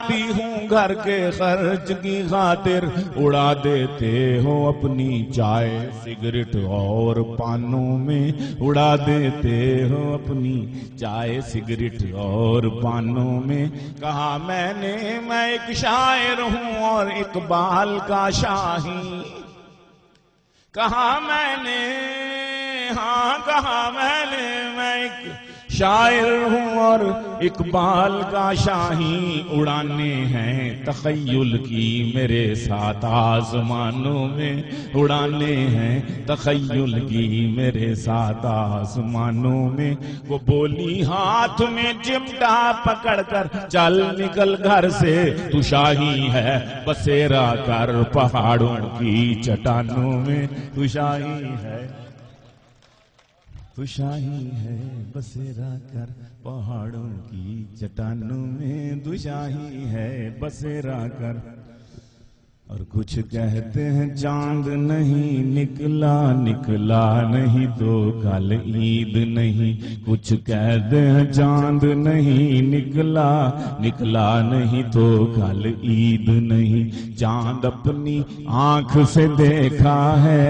آتی ہوں گھر کے خرچ کی خاطر، اڑا دیتے ہو اپنی چائے سگریٹ اور پانوں میں، اڑا دیتے ہو اپنی چائے سگریٹ اور پانوں میں۔ کہا میں نے میں ایک شاعر ہوں اور اقبال کا شاہی، کہا میں نے میں ایک شاعر ہوں اور اقبال کا شاہی، اڑانے ہیں تخیل کی میرے ساتھ آسمانوں میں، اڑانے ہیں تخیل کی میرے ساتھ آسمانوں میں۔ وہ بولی ہاتھ میں چمٹا پکڑ کر چل نکل گھر سے، تو شاہی ہے بسیرا کر پہاڑوں کی چٹانوں میں، تو شاہی ہے، تو شاہی ہے بسیرا کر پہاڑوں کی چٹانوں میں، تو شاہی ہے بسیرا کر۔ اور کچھ کہتے ہیں چاند نہیں نکلا، نکلا نہیں تو کل عید نہیں، کچھ کہتے ہیں چاند نہیں نکلا، نکلا نہیں تو کل عید نہیں۔ چاند اپنی آنکھ سے دیکھا ہے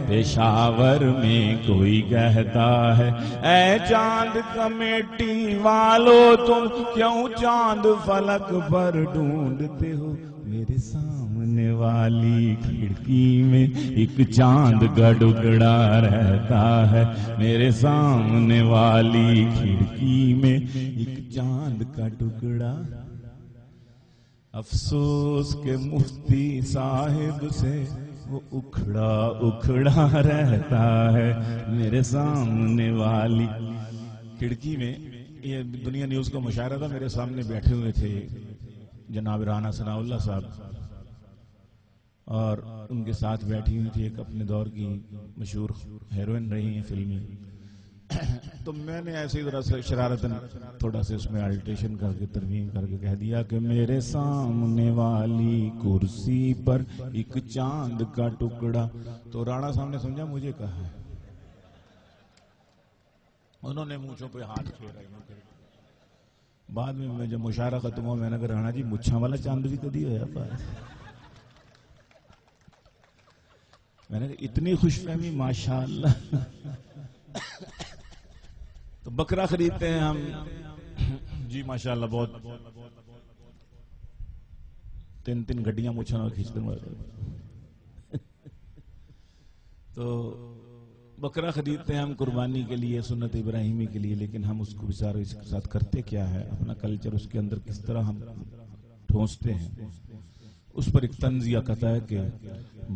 پشاور میں کوئی کہتا ہے، اے چاند کمیٹی والو تم کیوں چاند فلک پر ڈھونڈتے ہو؟ میرے سامنے والی کھڑکی میں ایک چاند کا ٹکڑا رہتا ہے، میرے سامنے والی کھڑکی میں ایک چاند کا ٹکڑا۔ افسوس کے مفتی صاحب سے وہ اکھڑا اکھڑا رہتا ہے، میرے سامنے والی کھڑکی میں۔ یہ دنیا نیوز کا مشاعرہ تھا، میرے سامنے بیٹھے ہوئے تھے جناب رانا ثناء اللہ صاحب، اور ان کے ساتھ بیٹھی ہوئی تھی ایک اپنے دور کی مشہور ہیروئن رہی ہیں فلمی۔ تو میں نے ایسے ذرا سے شرارتاً تھوڑا سے اس میں الٹیشن کر کے ترمیم کر کے کہہ دیا کہ میرے سامنے والی کرسی پر ایک چاند کا ٹکڑا۔ تو رانا صاحب نے سمجھا مجھے کہا ہے، انہوں نے مونچھوں پہ ہاتھ پھیرا۔ بعد میں جب مشاعرہ ختم ہوا میں نے کہا رانا جی مچھاں والا چاند بھی کدی ہوا پاس؟ میں نے کہا اتنی خوش فہمی ماشاءاللہ۔ تو بکرا خریدتے ہیں ہم جی ماشاءاللہ، بہت تین گڈیاں مچھاں کھینچتے ہیں۔ تو بکرا خریدتے ہیں ہم قربانی کے لیے، سنت ابراہیمی کے لیے، لیکن ہم اس کو بیچارے اس کے ساتھ کرتے کیا ہے، اپنا کلچر اس کے اندر کس طرح ہم ٹھونستے ہیں۔ اس پر ایک طنزیہ کہتا ہے کہ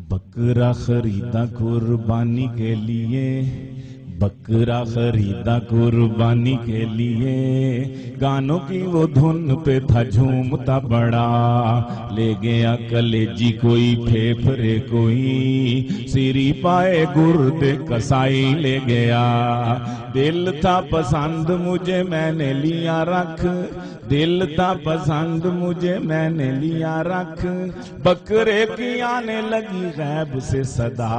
بکرا خریدا قربانی کے لیے، بکرا خریدا قربانی کے لیے، گانوں کی وہ دھن پہ تھا جھومتا بڑا، لے گیا کلیجی کوئی پھیپھڑے کوئی، سیری پائے گردے کسائی لے گیا، دل تھا پسند مجھے میں نے لیا رکھ، دل تھا پسند مجھے میں نے لیا رکھ، بکرے کی آنے لگی غیب سے صدا،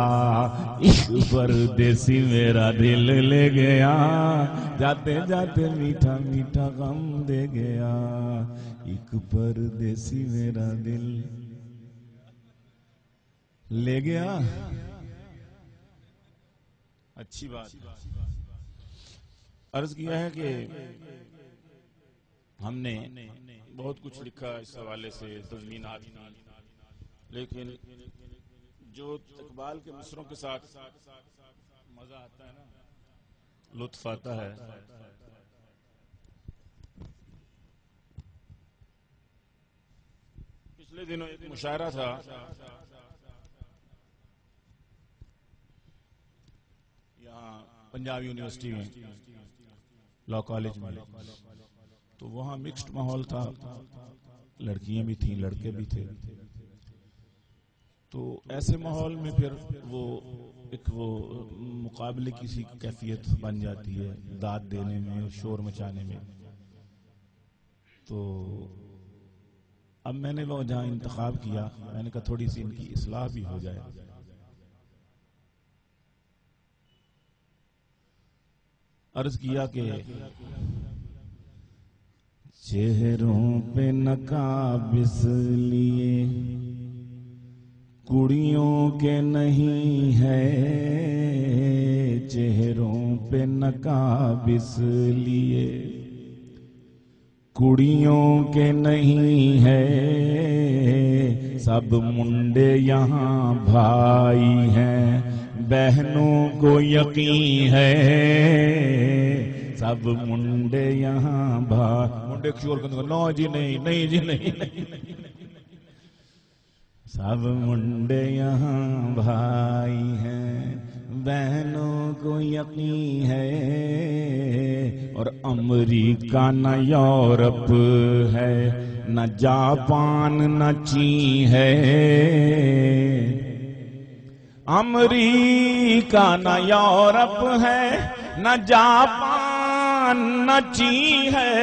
عشق پردیسی میرا دل لے گیا، جاتے جاتے میٹھا میٹھا غم دے گیا، ایک پردیسی میرا دل لے گیا۔ اچھی بات عرض کیا ہے کہ ہم نے بہت کچھ لکھا اس حوالے سے، تضمینات، لیکن جو اقبال کے مصروں کے ساتھ مزہ آتا ہے نا، لطف آتا ہے، پچھلے دنوں ایک مشاعرہ تھا یہاں پنجاب یونیورسٹی میں، لا کالج میں، تو وہاں مکسڈ ماحول تھا، لڑکیاں بھی تھیں لڑکے بھی تھے۔ تو ایسے ماحول میں پھر وہ مقابلے کی سی کیفیت بن جاتی ہے، داد دینے میں اور شور مچانے میں۔ تو اب میں نے وہ جہاں انتخاب کیا، میں نے کہا تھوڑی سی ان کی اصلاح بھی ہو جائے۔ عرض کیا کہ چہروں پہ نقابس لیے کڑیوں کے نہیں ہے، چہروں پہ نقابس لیے کڑیوں کے نہیں ہے، سب منڈے یہاں بھائی ہیں، بہنوں کو یقین ہے، سب منڈے یہاں بھائی۔ منڈے شور کرنے نو جی نہیں جی نہیں، سب منڈے یہاں بھائی ہیں، بہنوں کو یقین ہے، اور امریکہ نہ یورپ ہے، نہ جاپان نہ چین ہے، امریکہ نہ یورپ ہے، نہ جاپان نہ چین ہے،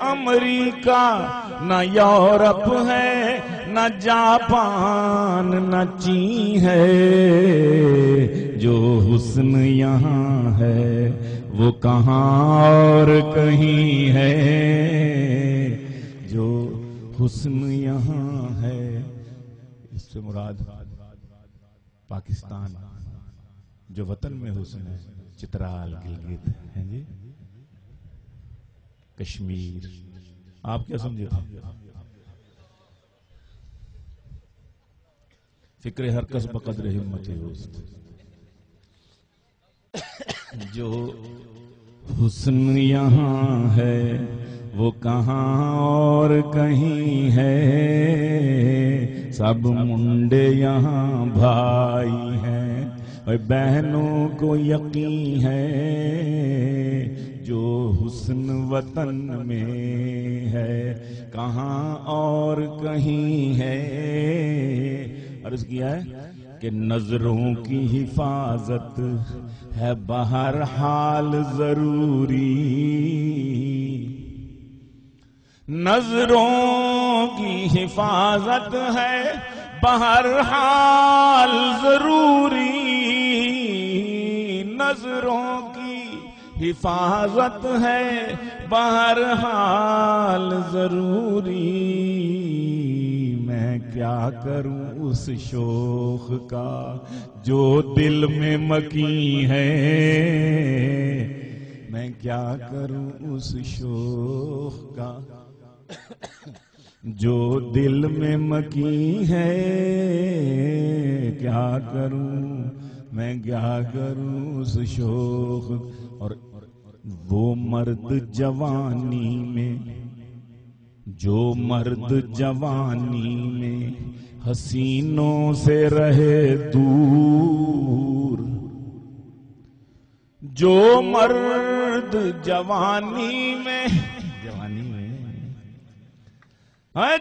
امریکہ نہ یورپ ہے، نہ جاپان نہ چین ہے، جو حسن یہاں ہے وہ کہاں اور کہیں ہے، جو حسن یہاں ہے، اس سے مراد پاکستان جو وطن میں حسن ہے، چترال گلگت ہے جی، کشمیر، آپ کیا سمجھے تھے؟ فکر ہر کس بقدر ہمت ہوست، جو حسن یہاں ہے وہ کہاں اور کہیں ہے، سب منڈے یہاں بھائی ہیں، اور بہنوں کو یقین ہے، جو حسن وطن میں ہے کہاں اور کہیں ہے۔ عرض کیا ہے کہ نظروں کی حفاظت ہے بہرحال ضروری، نظروں کی حفاظت ہے بہرحال ضروری، نظروں کی حفاظت ہے بہرحال ضروری، میں کیا کروں اس شوق کا جو دل میں مکین ہے، میں کیا کروں اس شوق کا جو دل میں مکین ہے، کیا کروں میں کیا کروں اس شوق۔ اور وہ مرد جوانی میں، جو مرد جوانی میں حسینوں سے رہے دور، جو مرد جوانی میں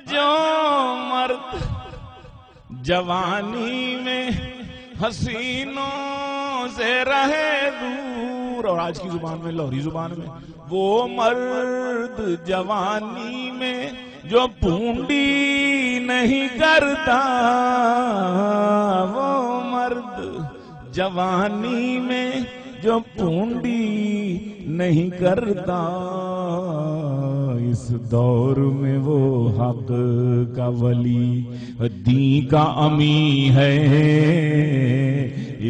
جو مرد جوانی میں حسینوں سے رہے دور، اور آج کی زبان میں لاہوری زبان میں وہ مرد جوانی میں جو پونڈی نہیں کرتا، وہ مرد جوانی میں جو پونڈی نہیں کرتا، اس دور میں وہ حق کا ولی دین کا امی ہے،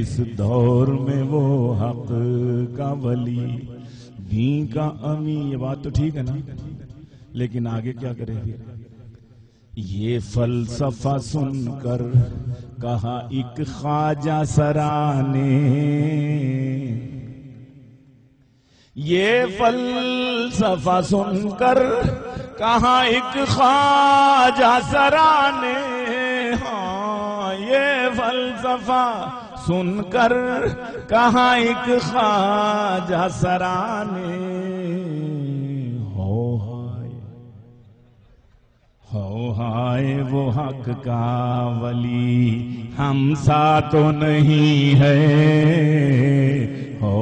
اس دور میں وہ حق کا ولی دین کا امی۔ یہ بات تو ٹھیک ہے نا، لیکن آگے کیا کرے گی؟ یہ فلسفہ سن کر کہا ایک خواجہ سرا نے، یہ فلسفہ سن کر کہا ایک خواجہ سرا نے، ہاں یہ فلسفہ سن کر کہا ایک خواجہ سرا نے، ہو ہائے وہ حق کا ولی ہم سا تو نہیں ہے، ہو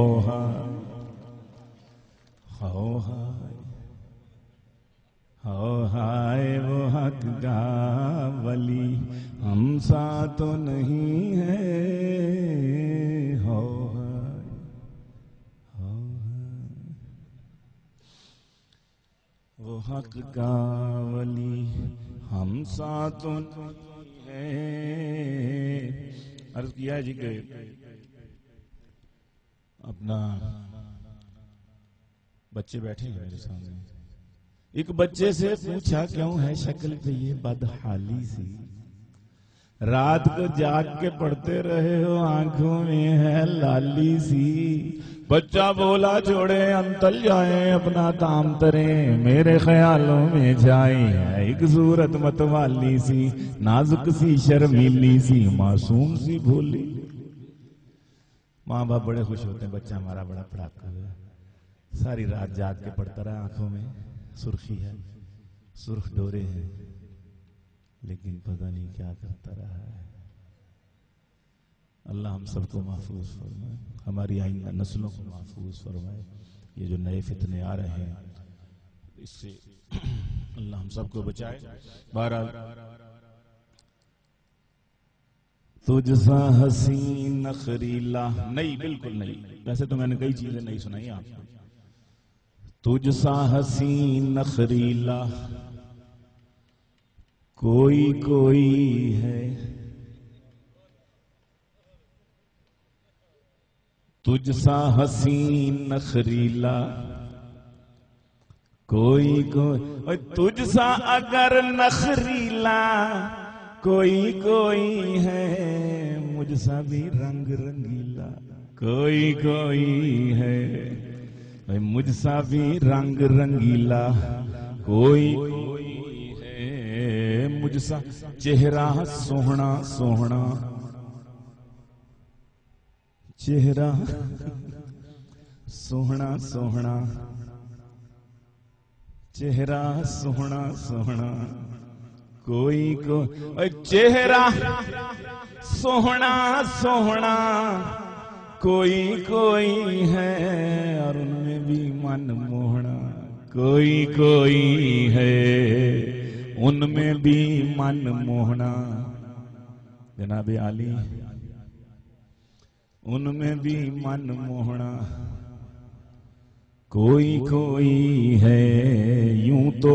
ہائے وہ حق کا ولی ہم سا تو نہیں ہے، حق کا ولی ہم ساتھ ہے. عرض کیا جی کہ اپنا بچے بیٹھے ہیں میرے سامنے. ایک بچے سے پوچھا کیوں ہے شکل پہ یہ بدحالی سی, رات کو جاگ کے پڑھتے رہے ہو, آنکھوں میں ہے لالی سی. بچہ بولا چھوڑے انتل جائیں اپنا تام تریں, میرے خیالوں میں جائیں ایک صورت متوالی سی, نازک سی شرمیلی سی معصوم سی بھولی. ماں باپ بڑے خوش ہوتے ہیں بچہ ہمارا بڑا پڑھاکا ہے, ساری رات جاگ کے پڑھتا رہا, آنکھوں میں سرخی ہے, سرخ ڈورے ہیں, لیکن پتہ نہیں کیا کرتا رہا ہے. اللہ ہم سب کو محفوظ فرمائے, ہماری آئندہ نسلوں کو محفوظ فرمائے. یہ جو نئے فتنے آ رہے ہیں اس سے اللہ ہم سب کو بچائے. بہرحال تجھ سا حسین نخریلا نہیں, بالکل نہیں, ویسے تو میں نے کئی چیزیں نہیں سنائی آپ کو. تجھ سا حسین نخریلا کوئی کوئی ہے, تجھ سا حسین نخریلا کوئی کوئی, تجھ سا اگر نخریلا کوئی کوئی ہے, مجھ سا بھی رنگ رنگیلا کوئی کوئی ہے, مجھ سا بھی رنگ رنگیلا کوئی کوئی ہے, مجھ سا چہرہ سوہنا سوہنا, چہرہ سوہنا سوہنا, چہرہ سوہنا سوہنا کوئی کوئی, چہرہ سوہنا سوہنا کوئی کوئی ہے, اور ان میں بھی من موہنا کوئی کوئی ہے, ان میں بھی من موہنا. جناب عالی ان میں بھی من موہنا کوئی کوئی ہے. یوں تو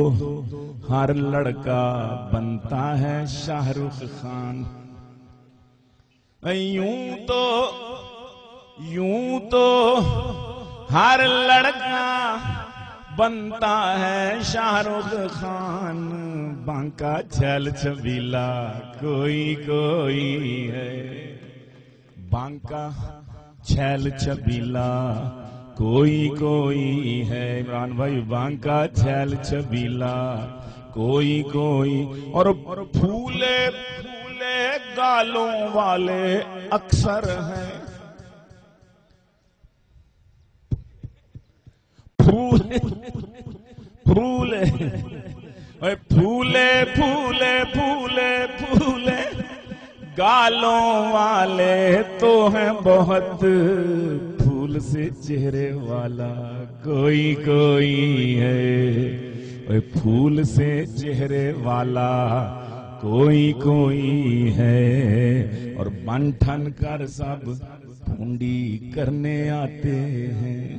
ہر لڑکا بنتا ہے شاہ رخ خان, یوں تو ہر لڑکا بنتا ہے شاہ رخ خان, بانکا چھل چھبیلا کوئی کوئی ہے, بانکا چھل چھبیلا کوئی کوئی ہے. عمران بھائی بانکا چھل چھبیلا کوئی کوئی, اور پھولے پھولے گالوں والے اکثر ہیں, پھولے پھولے پھولے پھولے پھولے پھولے گالوں والے تو ہیں بہت, پھول سے چہرے والا کوئی کوئی ہے, پھول سے چہرے والا کوئی کوئی ہے, اور بن ٹھن کر سب پھونڈی کرنے آتے ہیں,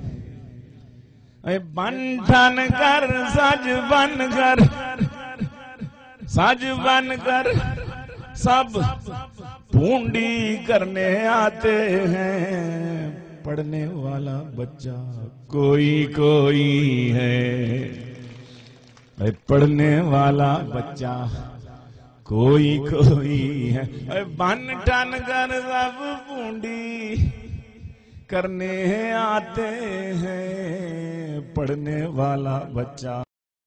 بن ٹھن کر سج بن کر سج بن کر سب پھونڈی کرنے آتے ہیں, پڑھنے والا بچہ کوئی کوئی ہے, پڑھنے والا بچہ کوئی کوئی ہے, بن ٹھن کر سب پھونڈی کرنے آتے ہیں, پڑھنے والا بچہ